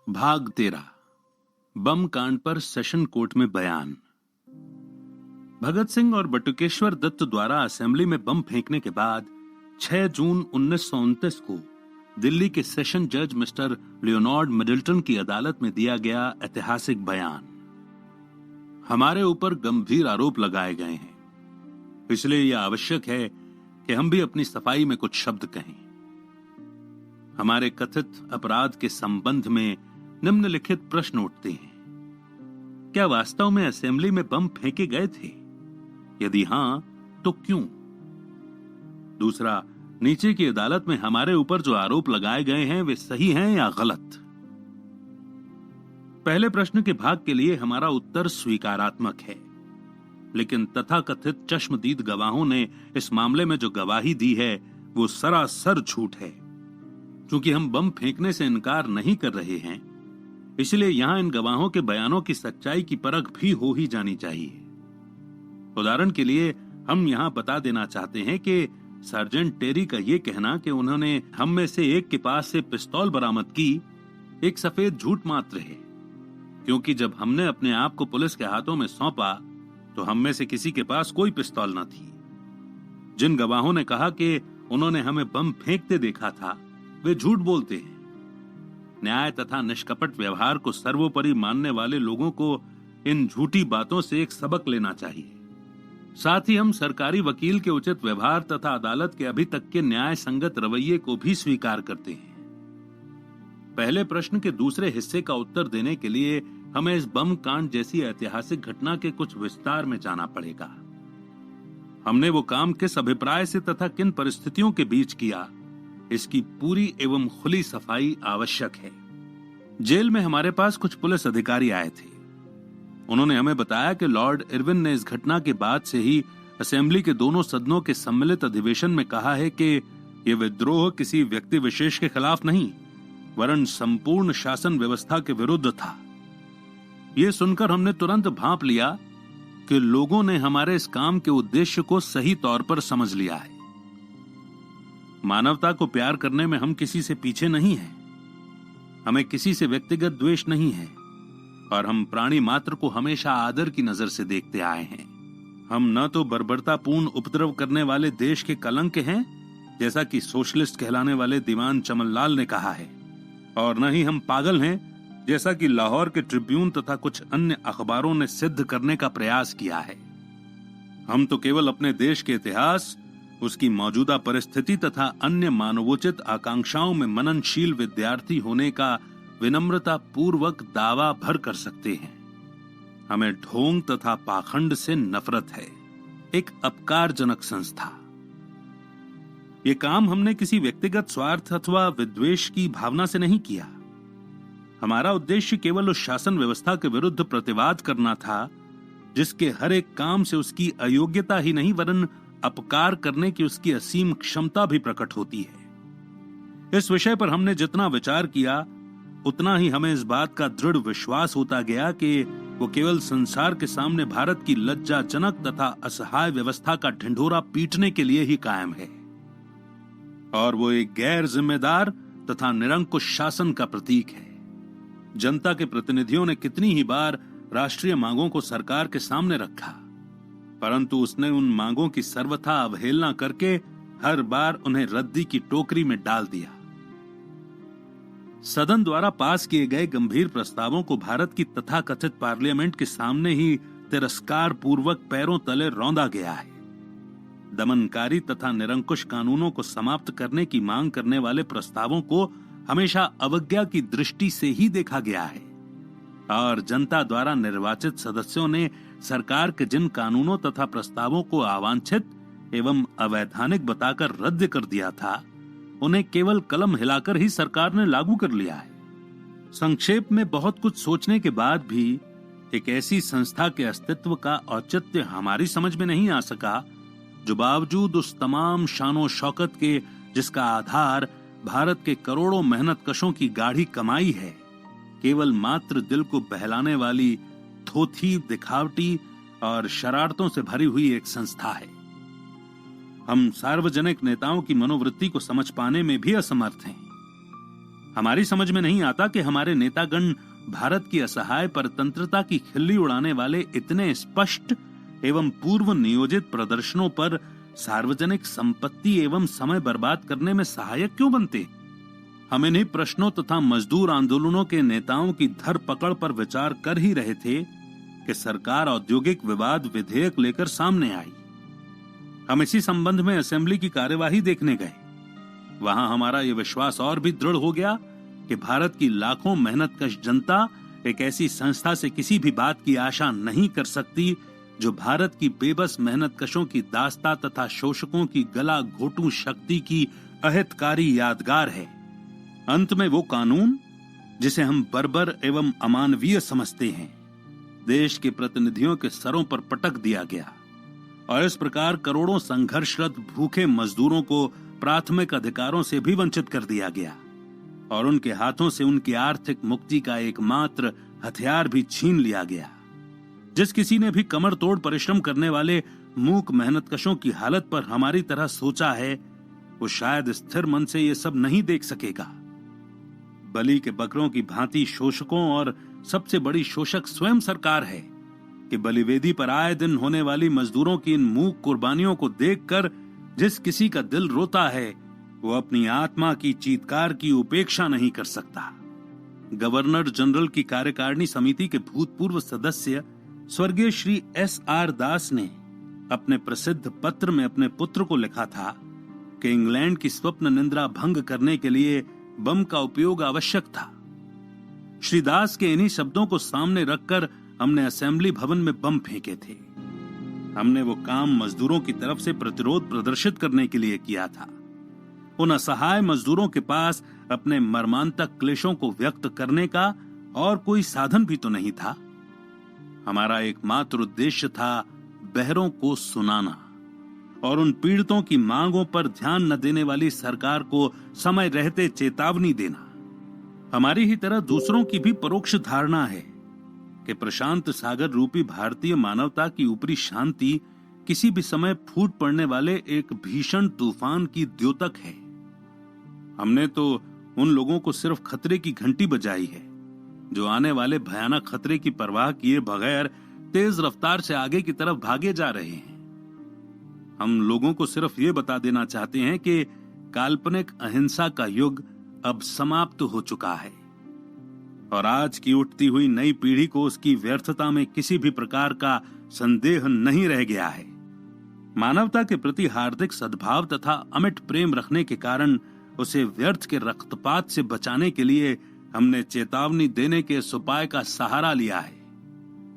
भाग 13 बम कांड पर सेशन कोर्ट में बयान। भगत सिंह और बटुकेश्वर दत्त द्वारा असेंबली में बम फेंकने के बाद 6 जून 1929 को दिल्ली के सेशन जज मिस्टर लियोनार्ड मिडल्टन की अदालत में दिया गया ऐतिहासिक बयान। हमारे ऊपर गंभीर आरोप लगाए गए हैं, इसलिए यह आवश्यक है कि हम भी अपनी सफाई में कुछ शब्द कहें। हमारे कथित अपराध के संबंध में निम्नलिखित प्रश्न उठते हैं। क्या वास्तव में असेंबली में बम फेंके गए थे? यदि हां, तो क्यों? दूसरा, नीचे की अदालत में हमारे ऊपर जो आरोप लगाए गए हैं वे सही हैं या गलत? पहले प्रश्न के भाग के लिए हमारा उत्तर स्वीकारात्मक है, लेकिन तथाकथित चश्मदीद गवाहों ने इस मामले में जो गवाही दी है वो सरासर झूठ है। क्योंकि हम बम फेंकने से इनकार नहीं कर रहे हैं, इसलिए यहां इन गवाहों के बयानों की सच्चाई की परख भी हो ही जानी चाहिए। उदाहरण के लिए हम यहां बता देना चाहते हैं कि सर्जेंट टेरी का यह कहना कि उन्होंने हम में से एक के पास से पिस्तौल बरामद की एक सफेद झूठ मात्र है, क्योंकि जब हमने अपने आप को पुलिस के हाथों में सौंपा तो हम में से किसी के पास कोई पिस्तौल न थी। जिन गवाहों ने कहा कि उन्होंने हमें बम फेंकते देखा था, वे झूठ बोलते हैं। न्याय तथा निष्कपट व्यवहार को सर्वोपरि मानने वाले लोगों को इन झूठी बातों से एक सबक लेना चाहिए। साथ ही हम सरकारी वकील के उचित व्यवहार तथा अदालत के अभी तक के न्याय संगत रवैये को भी स्वीकार करते हैं। पहले प्रश्न के दूसरे हिस्से का उत्तर देने के लिए हमें इस बम कांड जैसी ऐतिहासिक घटना के कुछ विस्तार में जाना पड़ेगा। हमने वो काम किस अभिप्राय से तथा किन परिस्थितियों के बीच किया, इसकी पूरी एवं खुली सफाई आवश्यक है। जेल में हमारे पास कुछ पुलिस अधिकारी आए थे। उन्होंने हमें बताया कि लॉर्ड इरविन ने इस घटना के बाद से ही असेंबली के दोनों सदनों के सम्मिलित अधिवेशन में कहा है कि यह विद्रोह किसी व्यक्ति विशेष के खिलाफ नहीं, वरन संपूर्ण शासन व्यवस्था के विरुद्ध था। यह सुनकर हमने तुरंत भांप लिया कि लोगों ने हमारे इस काम के उद्देश्य को सही तौर पर समझ लिया है। मानवता को प्यार करने में हम किसी से पीछे नहीं हैं। हमें किसी से व्यक्तिगत द्वेष नहीं है और हम प्राणी मात्र को हमेशा आदर की नजर से देखते आए हैं। हम न तो बर्बरतापूर्ण उपद्रव करने वाले देश के कलंक हैं, जैसा कि सोशलिस्ट कहलाने वाले दीवान चमनलाल ने कहा है, और न ही हम पागल हैं, जैसा कि लाहौर के ट्रिब्यून तथा कुछ अन्य अखबारों ने सिद्ध करने का प्रयास किया है। हम तो केवल अपने देश के इतिहास, उसकी मौजूदा परिस्थिति तथा अन्य मानवोचित आकांक्षाओं में मननशील विद्यार्थी होने का विनम्रता पूर्वक दावा भर कर सकते हैं। हमें ढोंग तथा पाखंड से नफरत है, एक अपकारजनक संस्था। ये काम हमने किसी व्यक्तिगत स्वार्थ अथवा विद्वेष की भावना से नहीं किया। हमारा उद्देश्य केवल उस शासन व्यवस्था के विरुद्ध प्रतिवाद करना था, जिसके हर एक काम से उसकी अयोग्यता ही नहीं वरन अपकार करने की उसकी असीम क्षमता भी प्रकट होती है। इस विषय पर हमने जितना विचार किया, उतना ही हमें इस बात का दृढ़ विश्वास होता गया कि वो केवल संसार के सामने भारत की लज्जाजनक तथा असहाय व्यवस्था का ढिंढोरा पीटने के लिए ही कायम है, और वो एक गैर जिम्मेदार तथा निरंकुश शासन का प्रतीक है। जनता के प्रतिनिधियों ने कितनी ही बार राष्ट्रीय मांगों को सरकार के सामने रखा, परंतु उसने उन मांगों की सर्वथा अवहेलना करके हर बार उन्हें रद्दी की टोकरी में डाल दिया। सदन द्वारा पास किए गए गंभीर प्रस्तावों को भारत की तथाकथित पार्लियामेंट के सामने ही तिरस्कार पूर्वक पैरों तले रौंदा गया है। दमनकारी तथा निरंकुश कानूनों को समाप्त करने की मांग करने वाले प्रस्तावों को हमेशा अवज्ञा की दृष्टि से ही देखा गया है, और जनता द्वारा निर्वाचित सदस्यों ने सरकार के जिन कानूनों तथा प्रस्तावों को अवांछित एवं अवैधानिक बताकर रद्द कर दिया था, उन्हें केवल कलम हिलाकर ही सरकार ने लागू कर लिया है। संक्षेप में बहुत कुछ सोचने के बाद भी एक ऐसी संस्था के अस्तित्व का औचित्य हमारी समझ में नहीं आ सका, जो बावजूद उस तमाम शानो शौकत के जिसका आधार भारत के करोड़ों मेहनतकशों की गाढ़ी कमाई है, केवल मात्र दिल को बहलाने वाली थोथी, दिखावटी और शरारतों से भरी हुई एक संस्था है। हम सार्वजनिक नेताओं की मनोवृत्ति को समझ पाने में भी असमर्थ हैं। हमारी समझ में नहीं आता कि हमारे नेतागण भारत की असहाय परतंत्रता की खिल्ली उड़ाने वाले इतने स्पष्ट एवं पूर्व नियोजित प्रदर्शनों पर सार्वजनिक संपत्ति एवं समय बर्बाद करने में सहायक क्यों बनते। हम इन्हीं प्रश्नों तथा मजदूर आंदोलनों के नेताओं की धर पकड़ पर विचार कर ही रहे थे कि सरकार औद्योगिक विवाद विधेयक लेकर सामने आई। हम इसी संबंध में असेंबली की कार्यवाही देखने गए। वहां हमारा यह विश्वास और भी दृढ़ हो गया कि भारत की लाखों मेहनतकश जनता एक ऐसी संस्था से किसी भी बात की आशा नहीं कर सकती जो भारत की बेबस मेहनतकशों की दास्ता तथा शोषकों की गला घोटू शक्ति की अहितकारी यादगार है। अंत में वो कानून जिसे हम बर्बर एवं अमानवीय समझते हैं, देश के प्रतिनिधियों के सरों पर पटक दिया गया और इस प्रकार करोड़ों संघर्षरत भूखे मजदूरों को प्राथमिक अधिकारों से भी वंचित कर दिया गया और उनके हाथों से उनकी आर्थिक मुक्ति का एकमात्र हथियार भी छीन लिया गया। जिस किसी ने भी कमर तोड़ परिश्रम करने वाले मूक मेहनतकशों की हालत पर हमारी तरह सोचा है, वो शायद स्थिर मन से ये सब नहीं देख सकेगा। बलि के बकरों की भांति शोषकों और सबसे बड़ी शोषक स्वयं सरकार है कि बलिवेदी पर आए दिन होने वाली मजदूरों की इन मूक कुर्बानियों को देखकर जिस किसी का दिल रोता है, वो अपनी आत्मा की चीत्कार की उपेक्षा नहीं कर सकता। गवर्नर जनरल की कार्यकारिणी समिति के भूतपूर्व सदस्य स्वर्गीय श्री S.R. दास ने अपने प्रसिद्ध पत्र में अपने पुत्र को लिखा था कि इंग्लैंड की स्वप्न निंद्रा भंग करने के लिए बम का उपयोग आवश्यक था। श्री दास के इन्हीं शब्दों को सामने रखकर हमने असेंबली भवन में बम फेंके थे। हमने वो काम मजदूरों की तरफ से प्रतिरोध प्रदर्शित करने के लिए किया था। उन असहाय मजदूरों के पास अपने मर्मांतक क्लेशों को व्यक्त करने का और कोई साधन भी तो नहीं था। हमारा एकमात्र उद्देश्य था बहरों को सुनाना और उन पीड़ितों की मांगों पर ध्यान न देने वाली सरकार को समय रहते चेतावनी देना। हमारी ही तरह दूसरों की भी परोक्ष धारणा है कि प्रशांत सागर रूपी भारतीय मानवता की ऊपरी शांति किसी भी समय फूट पड़ने वाले एक भीषण तूफान की द्योतक है। हमने तो उन लोगों को सिर्फ खतरे की घंटी बजाई है जो आने वाले भयानक खतरे की परवाह किए बगैर तेज रफ्तार से आगे की तरफ भागे जा रहे हैं। हम लोगों को सिर्फ ये बता देना चाहते हैं कि काल्पनिक अहिंसा का युग अब समाप्त हो चुका है और आज की उठती हुई नई पीढ़ी को उसकी व्यर्थता में किसी भी प्रकार का संदेह नहीं रह गया है। मानवता के प्रति हार्दिक सद्भाव तथा अमिट प्रेम रखने के कारण उसे व्यर्थ के रक्तपात से बचाने के लिए हमने चेतावनी देने के इस उपाय का सहारा लिया है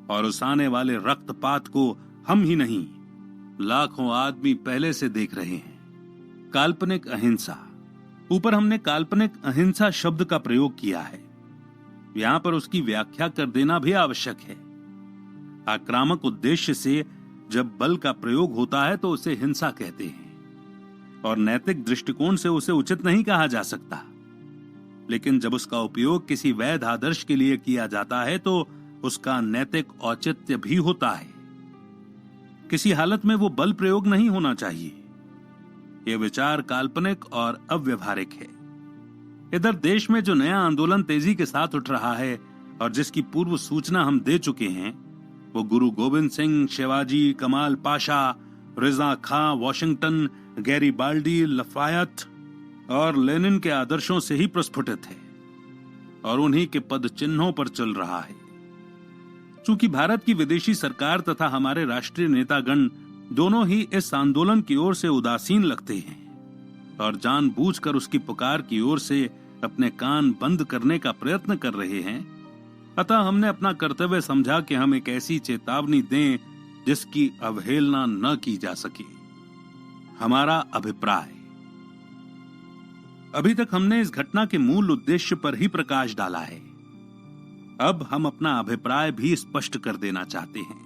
और उस आने वाले रक्तपात को हम ही नहीं लाखों आदमी पहले से देख रहे हैं। काल्पनिक अहिंसा, ऊपर हमने काल्पनिक अहिंसा शब्द का प्रयोग किया है। यहां पर उसकी व्याख्या कर देना भी आवश्यक है। आक्रामक उद्देश्य से जब बल का प्रयोग होता है तो उसे हिंसा कहते हैं और नैतिक दृष्टिकोण से उसे उचित नहीं कहा जा सकता। लेकिन जब उसका उपयोग किसी वैध आदर्श के लिए किया जाता है तो उसका नैतिक औचित्य भी होता है। किसी हालत में वो बल प्रयोग नहीं होना चाहिए। यह विचार काल्पनिक और अव्यवहारिक है। इधर देश में जो नया आंदोलन तेजी के साथ उठ रहा है और जिसकी पूर्व सूचना हम दे चुके हैं, वो गुरु गोविंद सिंह, शिवाजी, कमाल पाशा, रिजा खां, वॉशिंगटन, गैरीबाल्डी, लफायत और लेनिन के आदर्शों से ही प्रस्फुटित है और उन्हीं के पद चिन्हों पर चल रहा है। चूंकि भारत की विदेशी सरकार तथा हमारे राष्ट्रीय नेतागण दोनों ही इस आंदोलन की ओर से उदासीन लगते हैं और जानबूझकर उसकी पुकार की ओर से अपने कान बंद करने का प्रयत्न कर रहे हैं, अतः हमने अपना कर्तव्य समझा कि हम एक ऐसी चेतावनी दें जिसकी अवहेलना न की जा सके। हमारा अभिप्राय। अभी तक हमने इस घटना के मूल उद्देश्य पर ही प्रकाश डाला है। अब हम अपना अभिप्राय भी स्पष्ट कर देना चाहते हैं।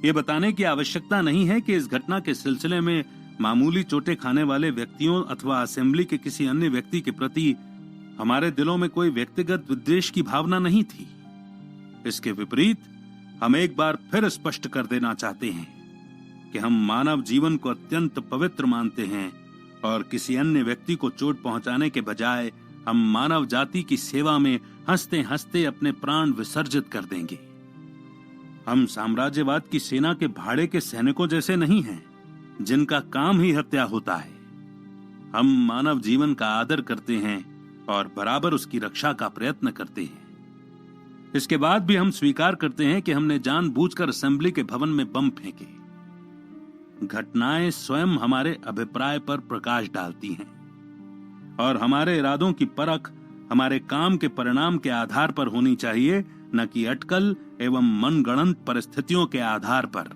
ये बताने की आवश्यकता नहीं है कि इस घटना के सिलसिले में मामूली चोटें खाने वाले व्यक्तियों अथवा असेंबली के किसी अन्य व्यक्ति के प्रति हमारे दिलों में कोई व्यक्तिगत विद्वेष की भावना नहीं थी। इसके विपरीत हम एक बार फिर स्पष्ट कर देना चाहते हैं कि हम मानव जीवन को अत्यंत पवित्र मानते हैं और किसी अन्य व्यक्ति को चोट पहुंचाने के बजाय हम मानव जाति की सेवा में हंसते हंसते अपने प्राण विसर्जित कर देंगे। हम साम्राज्यवाद की सेना के भाड़े के सैनिकों जैसे नहीं हैं, जिनका काम ही हत्या होता है। हम मानव जीवन का आदर करते हैं और बराबर उसकी रक्षा का प्रयत्न करते हैं। इसके बाद भी हम स्वीकार करते हैं कि हमने जानबूझकर असेंबली के भवन में बम फेंके। घटनाएं स्वयं हमारे अभिप्राय पर प्रकाश डालती हैं और हमारे इरादों की परख हमारे काम के परिणाम के आधार पर होनी चाहिए, न कि अटकल एवं मनगढ़ंत परिस्थितियों के आधार पर।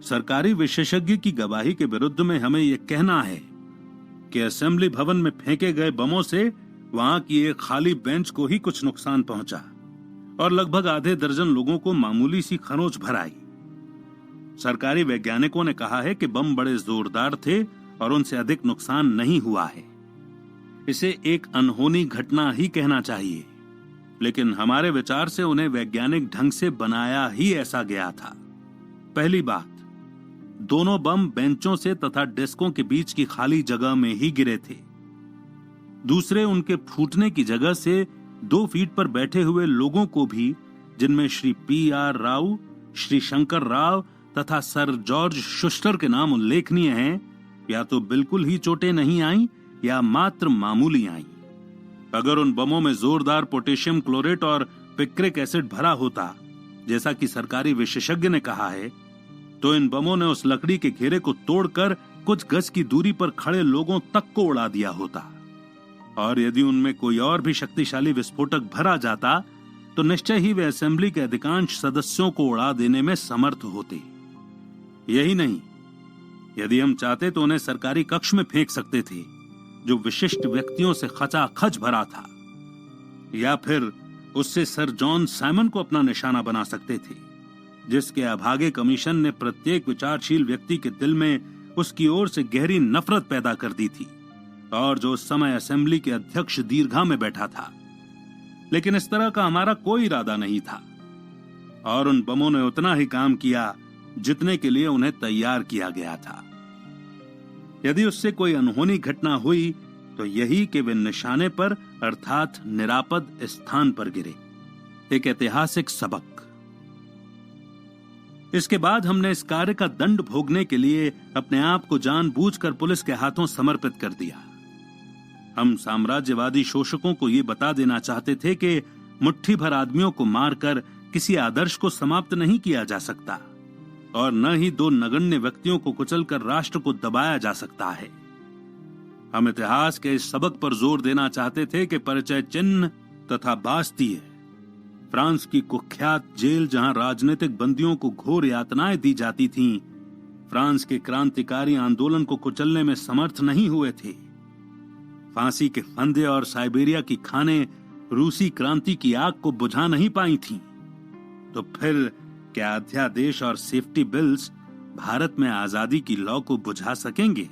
सरकारी विशेषज्ञ की गवाही के विरुद्ध में हमें यह कहना है कि असेंबली भवन में फेंके गए बमों से वहां की एक खाली बेंच को ही कुछ नुकसान पहुंचा और लगभग आधे दर्जन लोगों को मामूली सी खरोंच भर आई। सरकारी वैज्ञानिकों ने कहा है कि बम बड़े जोरदार थे और उनसे अधिक नुकसान नहीं हुआ है। इसे एक अनहोनी घटना ही कहना चाहिए, लेकिन हमारे विचार से उन्हें वैज्ञानिक ढंग से बनाया ही ऐसा गया था। पहली बात, दोनों बम बेंचों से तथा डेस्कों के बीच की खाली जगह में ही गिरे थे। दूसरे, उनके फूटने की जगह से 2 फीट पर बैठे हुए लोगों को भी, जिनमें श्री P.R. राव, श्री शंकर राव तथा सर जॉर्ज शुस्टर के नाम उल्लेखनीय हैं, या तो बिल्कुल ही चोटें नहीं आईं या मात्र मामूली आईं। अगर उन बमों में जोरदार पोटेशियम क्लोरेट और पिक्रिक एसिड भरा होता, जैसा कि सरकारी विशेषज्ञ ने कहा है, तो इन बमों ने उस लकड़ी के घेरे को तोड़कर कुछ गज की दूरी पर खड़े लोगों तक को उड़ा दिया होता। और यदि उनमें कोई और भी शक्तिशाली विस्फोटक भरा जाता तो निश्चय ही वे असेंबली के अधिकांश सदस्यों को उड़ा देने में समर्थ होते। यही नहीं, यदि हम चाहते तो उन्हें सरकारी कक्ष में फेंक सकते थे, जो विशिष्ट व्यक्तियों से खचाखच भरा था, या फिर उससे सर जॉन साइमन को अपना निशाना बना सकते थे, जिसके अभागे कमीशन ने प्रत्येक विचारशील व्यक्ति के दिल में उसकी ओर से गहरी नफरत पैदा कर दी थी, और जो उस समय असेंबली के अध्यक्ष दीर्घा में बैठा था। लेकिन इस तरह का हमारा कोई इरादा नहीं था, और उन बमों ने उतना ही काम किया जितने के लिए उन्हें तैयार किया गया था। यदि उससे कोई अनहोनी घटना हुई तो यही कि वे निशाने पर अर्थात निरापद स्थान पर गिरे। एक ऐतिहासिक सबक। इसके बाद हमने इस कार्य का दंड भोगने के लिए अपने आप को जानबूझकर पुलिस के हाथों समर्पित कर दिया। हम साम्राज्यवादी शोषकों को ये बता देना चाहते थे कि मुट्ठी भर आदमियों को मारकर किसी आदर्श को समाप्त नहीं किया जा सकता, और न ही 2 नगण्य व्यक्तियों को कुचलकर राष्ट्र को दबाया जा सकता है। हम इतिहास के इस सबक पर जोर देना चाहते थे कि परिचय चिन्ह तथा बास्तीय, फ्रांस की कुख्यात जेल जहां राजनीतिक बंदियों को घोर यातनाएं दी जाती थीं, फ्रांस के क्रांतिकारी आंदोलन को कुचलने में समर्थ नहीं हुए थे। फांसी के फंदे और साइबेरिया की खानें रूसी क्रांति की आग को बुझा नहीं पाई थीं। तो फिर क्या अध्यादेश और सेफ्टी बिल्स भारत में आजादी की लौ को बुझा सकेंगे?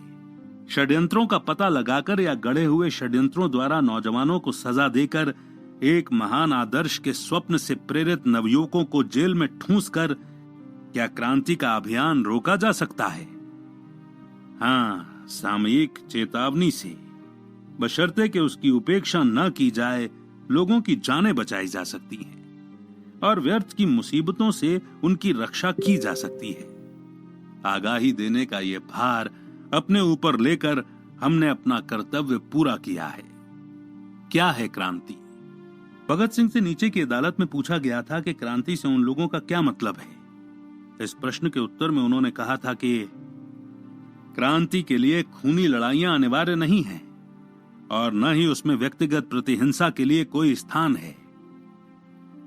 षड्यंत्रों का पता लगाकर या गढ़े हुए षड्यंत्रों द्वारा नौजवानों को सजा देकर एक महान आदर्श के स्वप्न से प्रेरित नवयुवकों को जेल में ठूंस कर क्या क्रांति का अभियान रोका जा सकता है? हाँ, सामयिक चेतावनी से, बशर्ते कि उसकी उपेक्षा न की जाए, लोगों की जानें बचाई जा सकती हैं और व्यर्थ की मुसीबतों से उनकी रक्षा की जा सकती है। आगाही देने का यह भार अपने ऊपर लेकर हमने अपना कर्तव्य पूरा किया है। क्या है क्रांति? भगत सिंह से नीचे की अदालत में पूछा गया था कि क्रांति से उन लोगों का क्या मतलब है। इस प्रश्न के उत्तर में उन्होंने कहा था कि क्रांति के लिए खूनी लड़ाइयां अनिवार्य नहीं हैं और न ही उसमें व्यक्तिगत प्रतिहिंसा के लिए कोई स्थान है।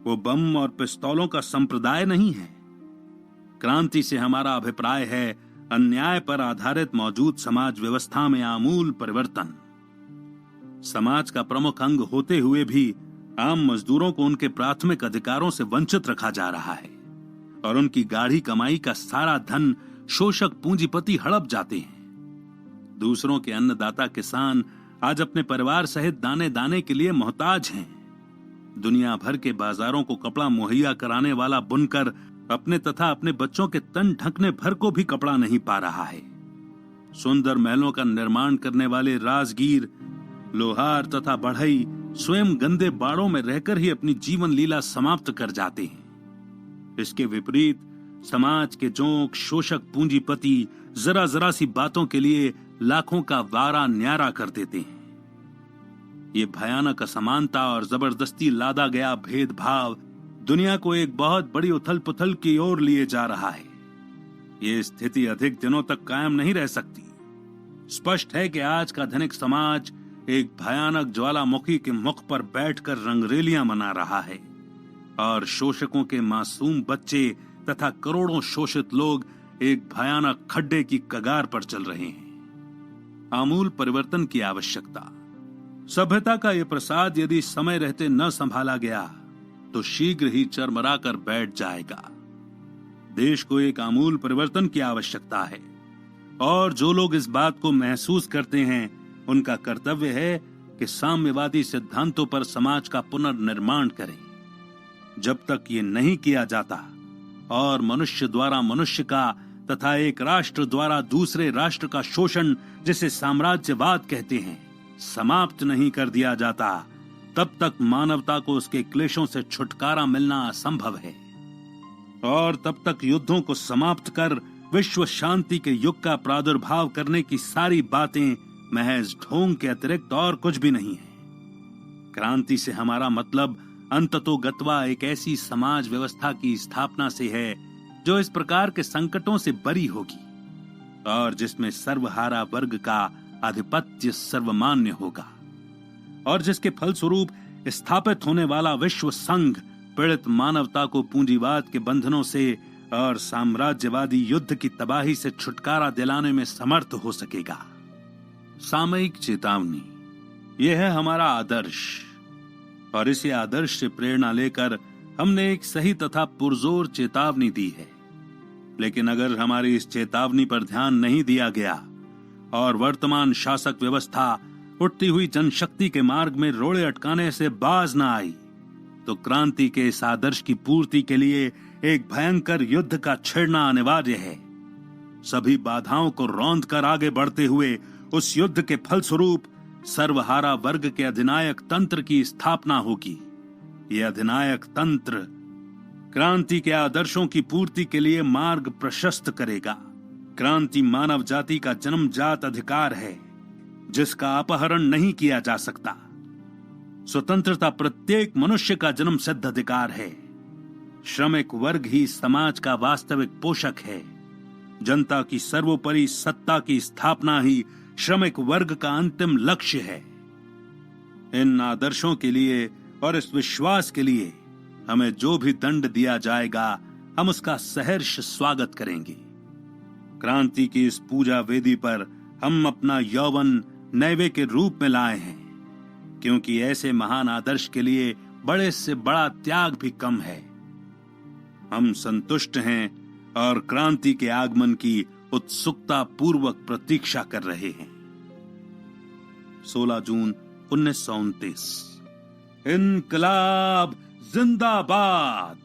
वो बम और पिस्तौलों का संप्रदाय नहीं है। क्रांति से हमारा अभिप्राय है अन्याय पर आधारित मौजूद समाज व्यवस्था में आमूल परिवर्तन। समाज का प्रमुख अंग होते हुए भी आम मजदूरों को उनके प्राथमिक अधिकारों से वंचित रखा जा रहा है और उनकी गाढ़ी कमाई का सारा धन शोषक पूंजीपति हड़प जाते हैं। दूसरों के अन्नदाता किसान आज अपने परिवार सहित दाने दाने के लिए मोहताज हैं। दुनिया भर के बाजारों को कपड़ा मुहैया कराने वाला बुनकर अपने तथा अपने बच्चों के तन ढकने भर को भी कपड़ा नहीं पा रहा है। सुंदर महलों का निर्माण करने वाले राजगीर लोहार तथा बढ़ई स्वयं गंदे बाड़ों में रहकर ही अपनी जीवन लीला समाप्त कर जाते हैं। इसके विपरीत समाज के जोंक शोषक पूंजीपति जरा जरा सी बातों के लिए लाखों का वारा न्यारा कर देते हैं। ये भयानक असमानता और जबरदस्ती लादा गया भेदभाव दुनिया को एक बहुत बड़ी उथल पुथल की ओर लिए जा रहा है। ये स्थिति अधिक दिनों तक कायम नहीं रह सकती। स्पष्ट है कि आज का धनिक समाज एक भयानक ज्वालामुखी के मुख पर बैठकर रंगरेलियां मना रहा है और शोषकों के मासूम बच्चे तथा करोड़ों शोषित लोग एक भयानक खड्डे की कगार पर चल रहे हैं। आमूल परिवर्तन की आवश्यकता। सभ्यता का यह प्रसाद यदि समय रहते न संभाला गया तो शीघ्र ही चरमरा कर बैठ जाएगा। देश को एक आमूल परिवर्तन की आवश्यकता है और जो लोग इस बात को महसूस करते हैं उनका कर्तव्य है कि साम्यवादी सिद्धांतों पर समाज का पुनर्निर्माण करें। जब तक ये नहीं किया जाता और मनुष्य द्वारा मनुष्य का तथा एक राष्ट्र द्वारा दूसरे राष्ट्र का शोषण, जिसे साम्राज्यवाद कहते हैं, समाप्त नहीं कर दिया जाता, तब तक मानवता को उसके क्लेशों से छुटकारा मिलना असंभव है। और तब तक युद्धों को समाप्त कर विश्व शांति के युग का प्रादुर्भाव करने की सारी बातें महज ढोंग के अतिरिक्त और कुछ भी नहीं है। क्रांति से हमारा मतलब अंततोगत्वा एक ऐसी समाज व्यवस्था की स्थापना से है जो इस प्रकार के संकटों से बरी होगी और जिसमें सर्वहारा वर्ग का आधिपत्य सर्वमान्य होगा और जिसके फलस्वरूप स्थापित होने वाला विश्व संघ पीड़ित मानवता को पूंजीवाद के बंधनों से और साम्राज्यवादी युद्ध की तबाही से छुटकारा दिलाने में समर्थ हो सकेगा। सामयिक चेतावनी। यह है हमारा आदर्श और इसी आदर्श से प्रेरणा लेकर हमने एक सही तथा पुरजोर चेतावनी दी है। लेकिन अगर हमारी इस चेतावनी पर ध्यान नहीं दिया गया और वर्तमान शासक व्यवस्था उठती हुई जनशक्ति के मार्ग में रोड़े अटकाने से बाज न आई तो क्रांति के इस आदर्श की पूर्ति के लिए एक भयंकर युद्ध का छिड़ना अनिवार्य है। सभी बाधाओं को रौंद कर आगे बढ़ते हुए उस युद्ध के फलस्वरूप सर्वहारा वर्ग के अधिनायक तंत्र की स्थापना होगी। यह अधिनायक तंत्र क्रांति के आदर्शों की पूर्ति के लिए मार्ग प्रशस्त करेगा। क्रांति मानव जाति का जन्मजात अधिकार है जिसका अपहरण नहीं किया जा सकता। स्वतंत्रता प्रत्येक मनुष्य का जन्म सिद्ध अधिकार है। श्रमिक वर्ग ही समाज का वास्तविक पोषक है। जनता की सर्वोपरि सत्ता की स्थापना ही श्रमिक वर्ग का अंतिम लक्ष्य है। इन आदर्शों के लिए और इस विश्वास के लिए हमें जो भी दंड दिया जाएगा हम उसका सहर्ष स्वागत करेंगे। क्रांति की इस पूजा वेदी पर हम अपना यौवन नैवे के रूप में लाए हैं क्योंकि ऐसे महान आदर्श के लिए बड़े से बड़ा त्याग भी कम है। हम संतुष्ट हैं और क्रांति के आगमन की उत्सुकता पूर्वक प्रतीक्षा कर रहे हैं। 16 जून 1929। इनकलाब जिंदाबाद।